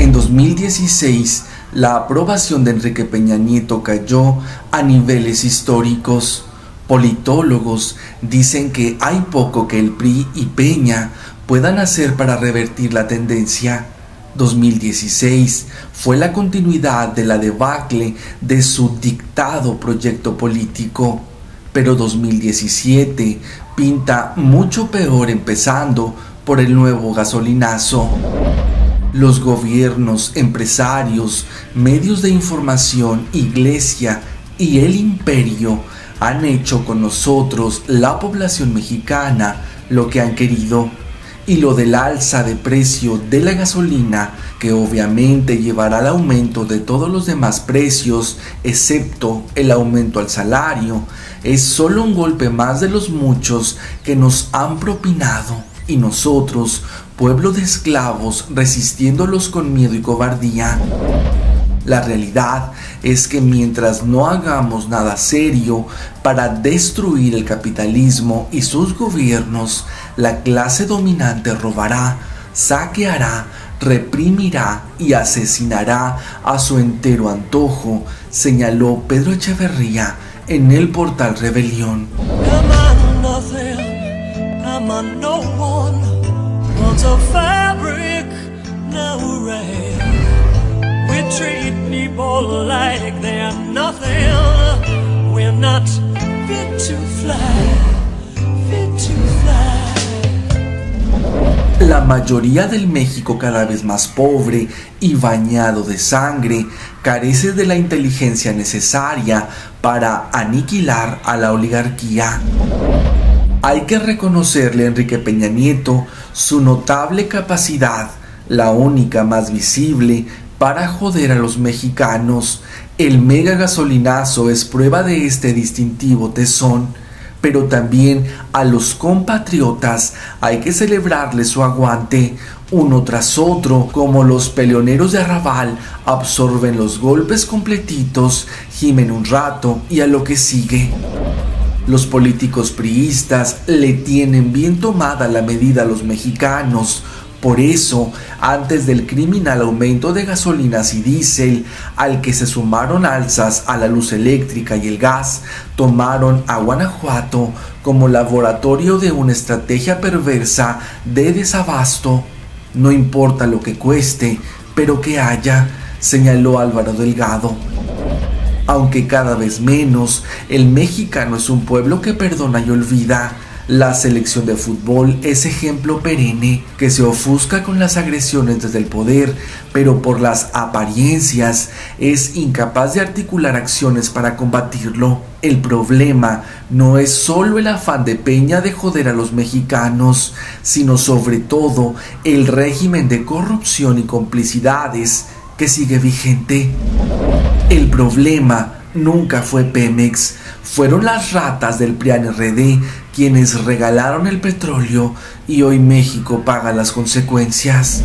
En 2016, la aprobación de Enrique Peña Nieto cayó a niveles históricos. Politólogos dicen que hay poco que el PRI y Peña puedan hacer para revertir la tendencia. 2016 fue la continuidad de la debacle de su dictado proyecto político, pero 2017 pinta mucho peor, empezando por el nuevo gasolinazo. Los gobiernos, empresarios, medios de información, iglesia y el imperio han hecho con nosotros, la población mexicana, lo que han querido. Y lo del alza de precio de la gasolina, que obviamente llevará al aumento de todos los demás precios, excepto el aumento al salario, es solo un golpe más de los muchos que nos han propinado. Y nosotros, pueblo de esclavos, resistiéndolos con miedo y cobardía. La realidad es que mientras no hagamos nada serio para destruir el capitalismo y sus gobiernos, la clase dominante robará, saqueará, reprimirá y asesinará a su entero antojo, señaló Pedro Echeverría en el portal Rebelión. We treat people like they're nothing. We're not fit to fly, fit to fly. La mayoría del México, cada vez más pobre y bañado de sangre, carece de la inteligencia necesaria para aniquilar a la oligarquía. Hay que reconocerle a Enrique Peña Nieto su notable capacidad, la única más visible, para joder a los mexicanos. El mega gasolinazo es prueba de este distintivo tesón, pero también a los compatriotas hay que celebrarle su aguante. Uno tras otro, como los peleoneros de arrabal, absorben los golpes completitos, gimen un rato y a lo que sigue. Los políticos priistas le tienen bien tomada la medida a los mexicanos. Por eso, antes del criminal aumento de gasolinas y diésel, al que se sumaron alzas a la luz eléctrica y el gas, tomaron a Guanajuato como laboratorio de una estrategia perversa de desabasto. No importa lo que cueste, pero que haya, señaló Álvaro Delgado. Aunque cada vez menos, el mexicano es un pueblo que perdona y olvida. La selección de fútbol es ejemplo perenne, que se ofusca con las agresiones desde el poder, pero por las apariencias es incapaz de articular acciones para combatirlo. El problema no es solo el afán de Peña de joder a los mexicanos, sino sobre todo el régimen de corrupción y complicidades que sigue vigente. El problema nunca fue Pemex, fueron las ratas del PRIAN-RD quienes regalaron el petróleo y hoy México paga las consecuencias.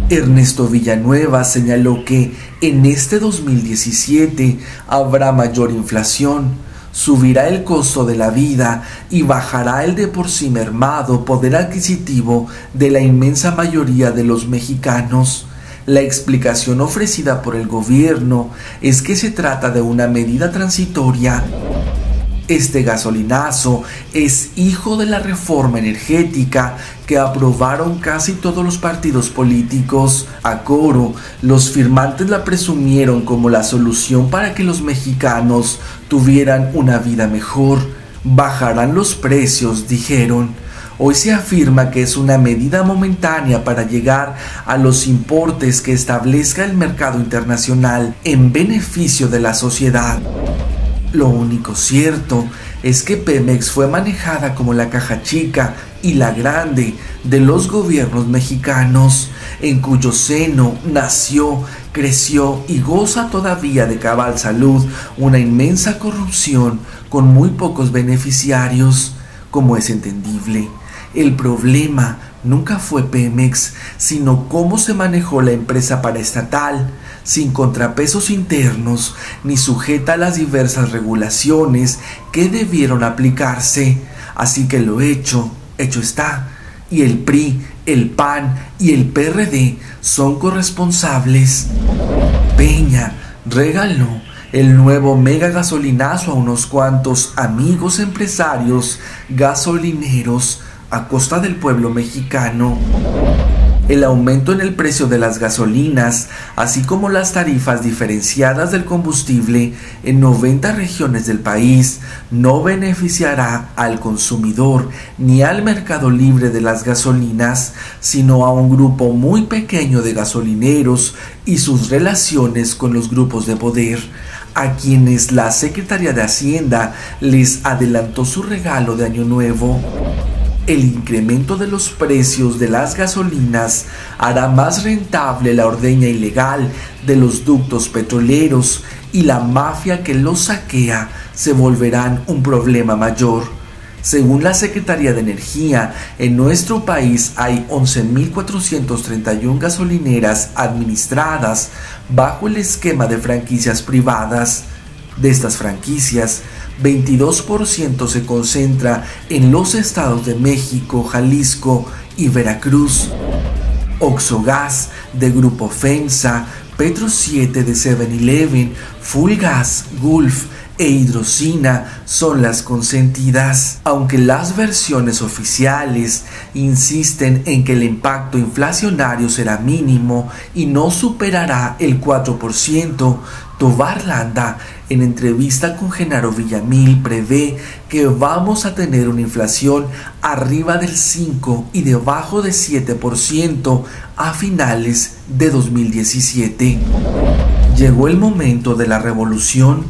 Ernesto Villanueva señaló que en este 2017 habrá mayor inflación, subirá el costo de la vida y bajará el de por sí mermado poder adquisitivo de la inmensa mayoría de los mexicanos. La explicación ofrecida por el gobierno es que se trata de una medida transitoria. Este gasolinazo es hijo de la reforma energética que aprobaron casi todos los partidos políticos. A coro, los firmantes la presumieron como la solución para que los mexicanos tuvieran una vida mejor. Bajarán los precios, dijeron. Hoy se afirma que es una medida momentánea para llegar a los importes que establezca el mercado internacional en beneficio de la sociedad. Lo único cierto es que Pemex fue manejada como la caja chica y la grande de los gobiernos mexicanos, en cuyo seno nació, creció y goza todavía de cabal salud una inmensa corrupción con muy pocos beneficiarios, como es entendible. El problema nunca fue Pemex, sino cómo se manejó la empresa paraestatal, sin contrapesos internos, ni sujeta a las diversas regulaciones que debieron aplicarse. Así que lo hecho está, y el PRI el PAN y el PRD son corresponsables. Peña regaló el nuevo mega gasolinazo a unos cuantos amigos empresarios gasolineros a costa del pueblo mexicano. El aumento en el precio de las gasolinas, así como las tarifas diferenciadas del combustible en 90 regiones del país, no beneficiará al consumidor ni al mercado libre de las gasolinas, sino a un grupo muy pequeño de gasolineros y sus relaciones con los grupos de poder, a quienes la Secretaría de Hacienda les adelantó su regalo de Año Nuevo. El incremento de los precios de las gasolinas hará más rentable la ordeña ilegal de los ductos petroleros y la mafia que los saquea se volverán un problema mayor. Según la Secretaría de Energía, en nuestro país hay 11.431 gasolineras administradas bajo el esquema de franquicias privadas. De estas franquicias, 22% se concentra en los estados de México, Jalisco y Veracruz. Oxogas de Grupo FEMSA, Petro 7 de 7-Eleven, Fulgas, Gulf e Hidrocina son las consentidas, aunque las versiones oficiales insisten en que el impacto inflacionario será mínimo y no superará el 4%. Tovar Landa, en entrevista con Genaro Villamil, prevé que vamos a tener una inflación arriba del 5 y debajo de 7% a finales de 2017. Llegó el momento de la revolución,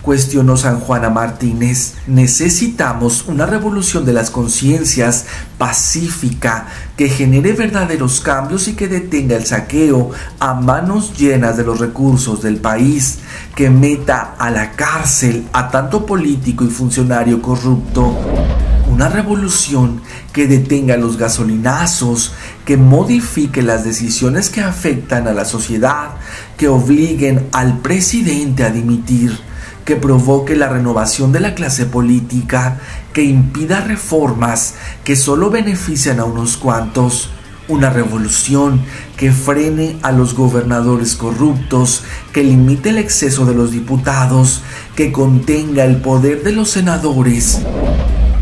cuestionó San Juana Martínez. Necesitamos una revolución de las conciencias pacífica que genere verdaderos cambios y que detenga el saqueo a manos llenas de los recursos del país, que meta a la cárcel a tanto político y funcionario corrupto. Una revolución que detenga los gasolinazos, que modifique las decisiones que afectan a la sociedad, que obliguen al presidente a dimitir, que provoque la renovación de la clase política, que impida reformas que solo benefician a unos cuantos. Una revolución que frene a los gobernadores corruptos, que limite el exceso de los diputados, que contenga el poder de los senadores.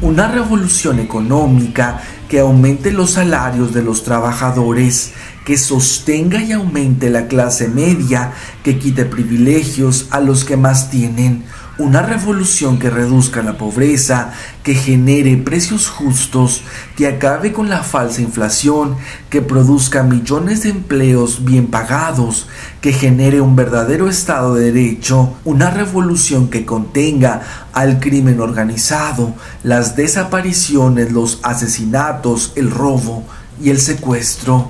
Una revolución económica que aumente los salarios de los trabajadores, que sostenga y aumente la clase media, que quite privilegios a los que más tienen. Una revolución que reduzca la pobreza, que genere precios justos, que acabe con la falsa inflación, que produzca millones de empleos bien pagados, que genere un verdadero Estado de Derecho. Una revolución que contenga al crimen organizado, las desapariciones, los asesinatos, el robo y el secuestro.